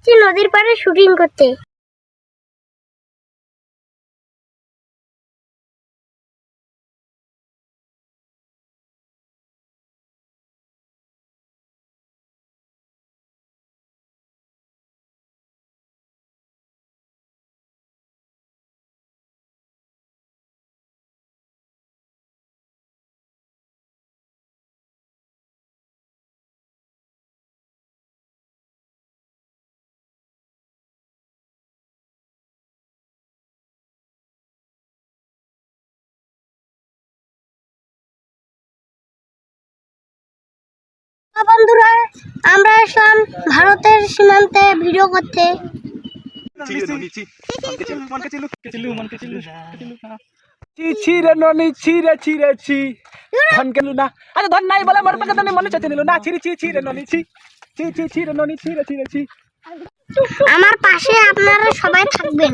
যাচ্ছি নদীর পাড়ে শুটিং করতে। বন্ধুরা, আমরা এসব ভারতের সীমান্তে ভিডিও করতে। আমার পাশে আপনারা সবাই থাকবেন।